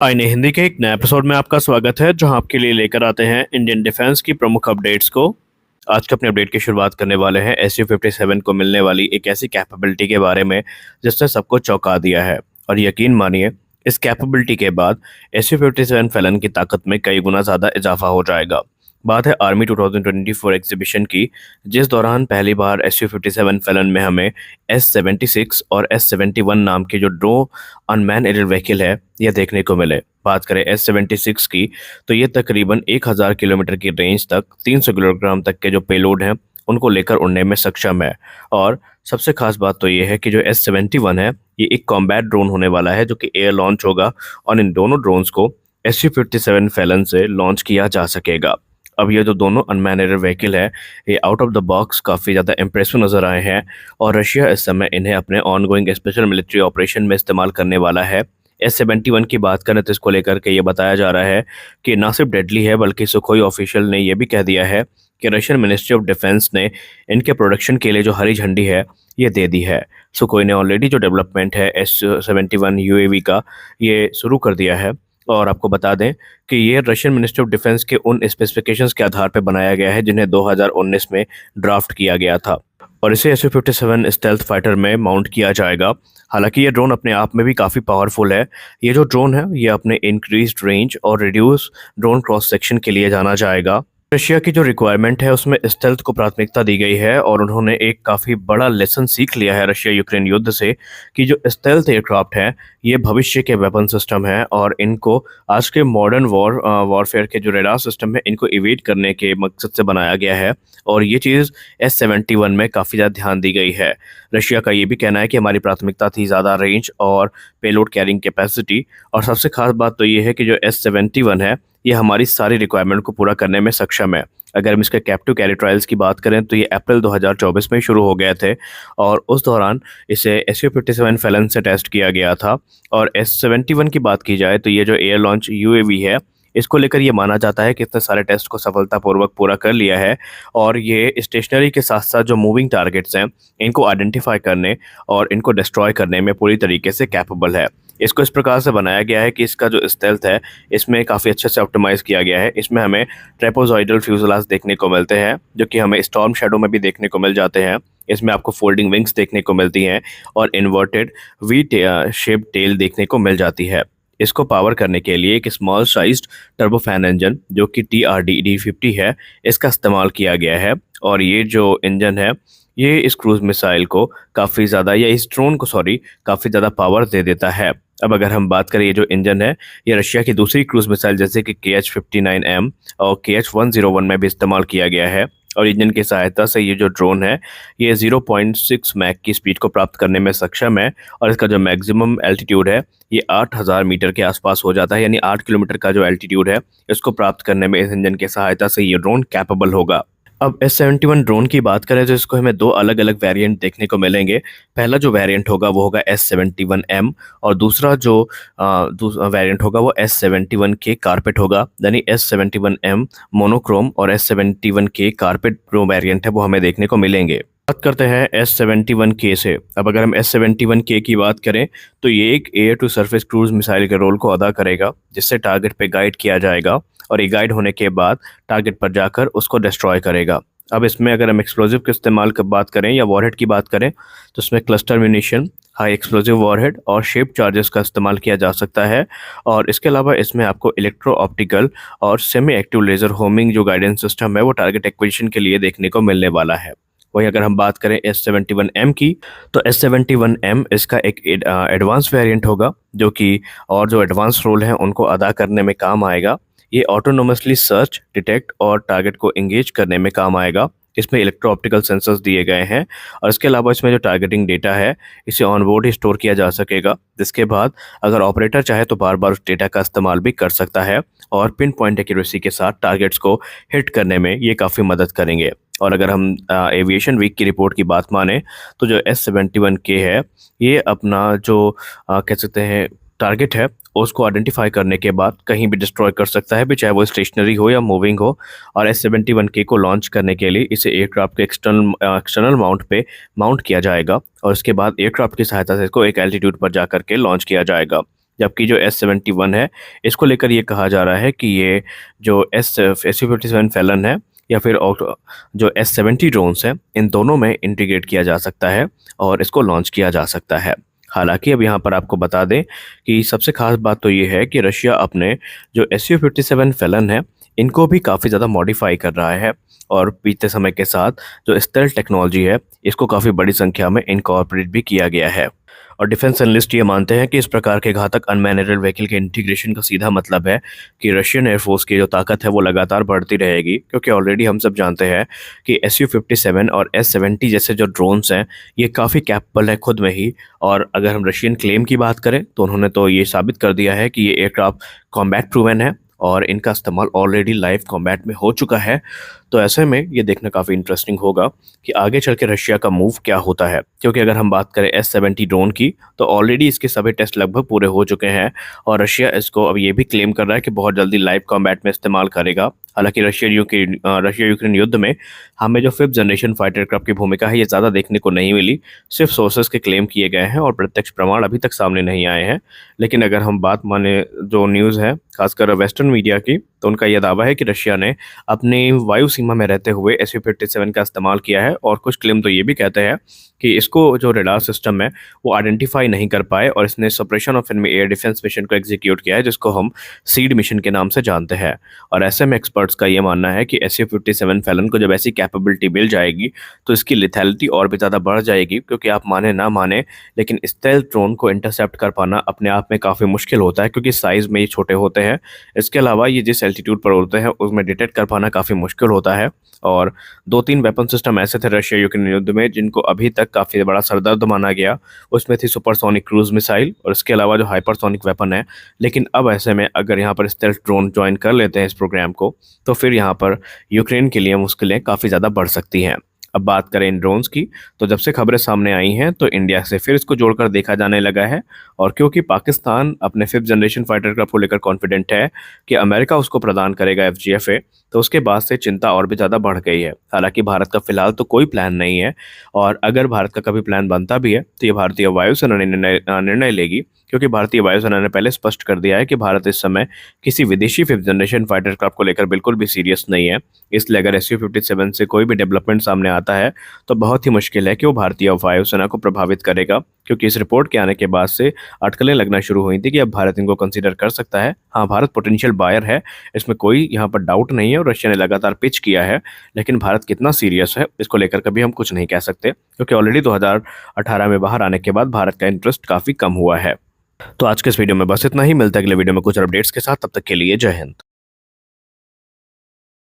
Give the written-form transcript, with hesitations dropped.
आईने हिंदी के एक नए एपिसोड में आपका स्वागत है जहां आपके लिए लेकर आते हैं इंडियन डिफेंस की प्रमुख अपडेट्स को। आज के अपने अपडेट की शुरुआत करने वाले हैं SU-57 को मिलने वाली एक ऐसी कैपेबिलिटी के बारे में जिसने सबको चौंका दिया है। और यकीन मानिए, इस कैपेबिलिटी के बाद SU-57 फैलन की ताकत में कई गुना ज़्यादा इजाफा हो जाएगा। बात है आर्मी 2024 एग्जीबिशन की, जिस दौरान पहली बार SU-57 फैलन में हमें S-76 और S-71 नाम के जो दो अनमैन एरियल व्हीकल है यह देखने को मिले। बात करें S-76 की, तो ये तकरीबन 1000 किलोमीटर की रेंज तक 300 किलोग्राम तक के जो पेलोड हैं उनको लेकर उड़ने में सक्षम है। और सबसे खास बात तो ये है कि जो S-71 है ये एक कॉम्बैट ड्रोन होने वाला है जो कि एयर लॉन्च होगा और इन दोनों ड्रोन्स को SU-57 फैलन से लॉन्च किया जा सकेगा। अब ये जो दोनों अनमैन एरियल व्हीकल है ये आउट ऑफ द बॉक्स काफ़ी ज़्यादा इंप्रेसिव नज़र आए हैं और रशिया इस समय इन्हें अपने ऑनगोइंग स्पेशल मिलिट्री ऑपरेशन में इस्तेमाल करने वाला है। S-71 की बात करें तो इसको लेकर के ये बताया जा रहा है कि ना सिर्फ डेडली है बल्कि सुखोई ऑफिशियल ने यह भी कह दिया है कि रशियन मिनिस्ट्री ऑफ डिफेंस ने इनके प्रोडक्शन के लिए जो हरी झंडी है ये दे दी है। सुखोई ने ऑलरेडी जो डेवलपमेंट है S-71 UAV का ये शुरू कर दिया है और आपको बता दें कि ये रशियन मिनिस्ट्री ऑफ डिफेंस के उन स्पेसिफिकेशंस के आधार पर बनाया गया है जिन्हें 2019 में ड्राफ्ट किया गया था और इसे SU-57 स्टेल्थ फाइटर में माउंट किया जाएगा। हालांकि ये ड्रोन अपने आप में भी काफ़ी पावरफुल है। ये जो ड्रोन है ये अपने इंक्रीज्ड रेंज और रिड्यूस ड्रोन क्रॉस सेक्शन के लिए जाना जाएगा। रशिया की जो रिक्वायरमेंट है उसमें स्टेल्थ को प्राथमिकता दी गई है और उन्होंने एक काफ़ी बड़ा लेसन सीख लिया है रशिया यूक्रेन युद्ध से कि जो स्टेल्थ एयरक्राफ्ट हैं ये भविष्य के वेपन सिस्टम हैं और इनको आज के मॉडर्न वॉरफेयर के जो रेडार सिस्टम है इनको इवेट करने के मकसद से बनाया गया है और ये चीज़ S-71 में काफ़ी ज़्यादा ध्यान दी गई है। रशिया का ये भी कहना है कि हमारी प्राथमिकता थी ज़्यादा रेंज और पेलोड कैरिंग कैपेसिटी और सबसे खास बात तो ये है कि जो S-71 है ये हमारी सारी रिक्वायरमेंट को पूरा करने में सक्षम है। अगर हम इसके कैप्टिव कैरी ट्रायल्स की बात करें तो ये अप्रैल 2024 में शुरू हो गए थे और उस दौरान इसे SU-57 फैलन से टेस्ट किया गया था। और S-71 की बात की जाए तो ये जो एयर लॉन्च UAV है इसको लेकर ये माना जाता है कि इतने सारे टेस्ट को सफलतापूर्वक पूरा कर लिया है और ये स्टेशनरी के साथ साथ जो मूविंग टारगेट्स हैं इनको आइडेंटिफाई करने और इनको डिस्ट्रॉय करने में पूरी तरीके से कैपेबल है। इसको इस प्रकार से बनाया गया है कि इसका जो स्टेल्थ है इसमें काफ़ी अच्छे से ऑप्टिमाइज़ किया गया है। इसमें हमें ट्रेपोजॉइडल फ्यूजलाज देखने को मिलते हैं जो कि हमें स्टॉर्म शैडो में भी देखने को मिल जाते हैं। इसमें आपको फोल्डिंग विंग्स देखने को मिलती हैं और इन्वर्टेड वी शेप टेल देखने को मिल जाती है। इसको पावर करने के लिए एक स्मॉल साइज्ड टर्बोफैन इंजन जो कि TRD-D50 है इसका इस्तेमाल किया गया है और ये जो इंजन है ये इस क्रूज मिसाइल को काफ़ी ज़्यादा या इस ड्रोन को काफ़ी ज़्यादा पावर दे देता है। अब अगर हम बात करें ये जो इंजन है ये रशिया की दूसरी क्रूज मिसाइल जैसे कि KH-59M और KH-101 में भी इस्तेमाल किया गया है और इंजन की सहायता से ये जो ड्रोन है ये 0.6 मैक की स्पीड को प्राप्त करने में सक्षम है और इसका जो मैक्सिमम एल्टीट्यूड है ये 8000 मीटर के आसपास हो जाता है, यानी 8 किलोमीटर का जो एल्टीट्यूड है इसको प्राप्त करने में इस इंजन की सहायता से ये ड्रोन कैपेबल होगा। अब S-71 ड्रोन की बात करें तो इसको हमें दो अलग अलग वेरिएंट देखने को मिलेंगे। पहला जो वेरिएंट होगा वो होगा S-71M और दूसरा जो वेरिएंट होगा वो S-71K कारपेट होगा, यानी S-71M मोनोक्रोम और S-71K कारपेट जो वेरिएंट है वो हमें देखने को मिलेंगे। बात करते हैं S-71K से। अब अगर हम S-71K की बात करें तो ये एक air to surface cruise missile के रोल को अदा करेगा जिससे टारगेट पे गाइड किया जाएगा और ये गाइड होने के बाद टारगेट पर जाकर उसको डिस्ट्रॉय करेगा। अब इसमें अगर हम एक्सप्लोजिव के इस्तेमाल की बात करें या वॉरहेड की बात करें तो इसमें cluster munition, high explosive warhead और शेप चार्जेस का इस्तेमाल किया जा सकता है और इसके अलावा इसमें आपको इलेक्ट्रो ऑप्टिकल और सेमी एक्टिव लेज़र होमिंग जो गाइडेंस सिस्टम है वो टारगेट एक्विजिशन के लिए देखने को मिलने वाला है। वहीं अगर हम बात करें S-71M की तो S-71M इसका एक एडवांस वेरिएंट होगा जो कि और जो एडवांस रोल हैं उनको अदा करने में काम आएगा। ये ऑटोनोमसली सर्च, डिटेक्ट और टारगेट को एंगेज करने में काम आएगा। इसमें इलेक्ट्रो ऑप्टिकल सेंसर्स दिए गए हैं और इसके अलावा इसमें जो टारगेटिंग डेटा है इसे ऑनबोर्ड ही स्टोर किया जा सकेगा, जिसके बाद अगर ऑपरेटर चाहे तो बार बार उस डेटा का इस्तेमाल भी कर सकता है और पिन पॉइंट एक्यूरेसी के साथ टारगेट्स को हिट करने में ये काफ़ी मदद करेंगे। और अगर हम एविएशन वीक की रिपोर्ट की बात माने तो जो S-71K है ये अपना जो कह सकते हैं टारगेट है उसको आइडेंटिफाई करने के बाद कहीं भी डिस्ट्रॉय कर सकता है, भी चाहे वो स्टेशनरी हो या मूविंग हो। और S-71K को लॉन्च करने के लिए इसे एयरक्राफ्ट के एक्सटर्नल माउंट पे माउंट किया जाएगा और उसके बाद एयरक्राफ्ट की सहायता से इसको एक एल्टीट्यूड पर जाकर के लॉन्च किया जाएगा। जबकि जो S-71 है, इसको लेकर ये कहा जा रहा है कि ये जो SU-57 फैलन है या फिर जो S-70 ड्रोन्स हैं, इन दोनों में इंटीग्रेट किया जा सकता है और इसको लॉन्च किया जा सकता है। हालांकि अब यहाँ पर आपको बता दें कि सबसे खास बात तो ये है कि रशिया अपने जो SU-57 फैलन है, इनको भी काफ़ी ज़्यादा मॉडिफाई कर रहा है और बीते समय के साथ जो स्टेल्थ टेक्नोलॉजी है, इसको काफ़ी बड़ी संख्या में इनकॉर्पोरेट भी किया गया है। और डिफेंस एनालिस्ट ये मानते हैं कि इस प्रकार के घातक अनमैनेजेबल व्हीकल के इंटीग्रेशन का सीधा मतलब है कि रशियन एयरफोर्स की जो ताकत है वो लगातार बढ़ती रहेगी, क्योंकि ऑलरेडी हम सब जानते हैं कि SU-57 और S-70 जैसे जो ड्रोन्स हैं, ये काफ़ी कैपेबल है खुद में ही। और अगर हम रशियन क्लेम की बात करें तो उन्होंने तो ये साबित कर दिया है कि ये एयरक्राफ्ट कॉम्बैट प्रूवन है और इनका इस्तेमाल ऑलरेडी लाइव कॉम्बैट में हो चुका है। तो ऐसे में ये देखना काफ़ी इंटरेस्टिंग होगा कि आगे चल के रशिया का मूव क्या होता है, क्योंकि अगर हम बात करें S-70 ड्रोन की तो ऑलरेडी इसके सभी टेस्ट लगभग पूरे हो चुके हैं और रशिया इसको अब ये भी क्लेम कर रहा है कि बहुत जल्दी लाइव कॉम्बैट में इस्तेमाल करेगा। हालांकि रशिया यूक्रेन युद्ध में हमें जो फिफ्थ जनरेशन फाइटर एयरक्राफ्ट की भूमिका है ये ज़्यादा देखने को नहीं मिली, सिर्फ सोर्सेस के क्लेम किए गए हैं और प्रत्यक्ष प्रमाण अभी तक सामने नहीं आए हैं। लेकिन अगर हम बात माने जो न्यूज़ है खासकर वेस्टर्न मीडिया की, तो उनका यह दावा है कि रशिया ने अपनी वायु सीमा में रहते हुए SU-57 का इस्तेमाल किया है और कुछ क्लेम तो ये भी कहते हैं कि इसको जो रडार सिस्टम है वो आइडेंटिफाई नहीं कर पाए और इसने suppression of enemy air defence mission को एग्जीक्यूट किया है, जिसको हम सीड मिशन के नाम से जानते हैं। और ऐसे में एक्सपर्ट्स का ये मानना है कि SU-57 फैलन को जब ऐसी कैपेबिलिटी मिल जाएगी तो इसकी लिथैलिटी और भी ज़्यादा बढ़ जाएगी, क्योंकि आप माने ना माने लेकिन स्टेल्थ ड्रोन को इंटरसेप्ट कर पाना अपने आप में काफ़ी मुश्किल होता है, क्योंकि साइज़ में ये छोटे होते हैं। इसके अलावा ये जिस एल्टीट्यूड पर उड़ते हैं उसमें डिटेक्ट कर पाना काफ़ी मुश्किल होता है। और 2-3 वेपन सिस्टम ऐसे थे रशिया यूक्रेन युद्ध में जिनको अभी तक काफ़ी बड़ा सरदर्द माना गया। उसमें थी सुपरसोनिक क्रूज मिसाइल और इसके अलावा जो हाइपरसोनिक वेपन है। लेकिन अब ऐसे में अगर यहाँ पर स्टेल्थ ड्रोन ज्वाइन कर लेते हैं इस प्रोग्राम को, तो फिर यहाँ पर यूक्रेन के लिए मुश्किलें काफ़ी ज़्यादा बढ़ सकती हैं। अब बात करें इन ड्रोन्स की, तो जब से खबरें सामने आई हैं तो इंडिया से फिर इसको जोड़कर देखा जाने लगा है। और क्योंकि पाकिस्तान अपने फिफ्थ जनरेशन फाइटर एयरक्राफ्ट को लेकर कॉन्फिडेंट है कि अमेरिका उसको प्रदान करेगा FGFA, तो उसके बाद से चिंता और भी ज़्यादा बढ़ गई है। हालांकि भारत का फिलहाल तो कोई प्लान नहीं है और अगर भारत का कभी प्लान बनता भी है तो ये भारतीय वायुसेना निर्णय लेगी, क्योंकि भारतीय वायुसेना ने पहले स्पष्ट कर दिया है कि भारत इस समय किसी विदेशी फिफ्थ जनरेशन फाइटर एयरक्राफ्ट को लेकर बिल्कुल भी सीरियस नहीं है। इसलिए अगर SU-57 से कोई भी डेवलपमेंट सामने आता है तो बहुत ही मुश्किल है कि वो भारतीय वायुसेना को प्रभावित करेगा, क्योंकि इस रिपोर्ट के आने के बाद से अटकलें लगना शुरू हुई थी कि अब भारत इनको कंसीडर कर सकता है। हाँ, भारत पोटेंशियल बायर है, इसमें कोई यहाँ पर डाउट नहीं है और रशिया ने लगातार पिच किया है। लेकिन भारत कितना सीरियस है इसको लेकर कभी हम कुछ नहीं कह सकते, क्योंकि ऑलरेडी 2018 में बाहर आने के बाद भारत का इंटरेस्ट काफ़ी कम हुआ है। तो आज के इस वीडियो में बस इतना ही। मिलता है अगले वीडियो में कुछ अपडेट्स के साथ, तब तक के लिए जय हिंद।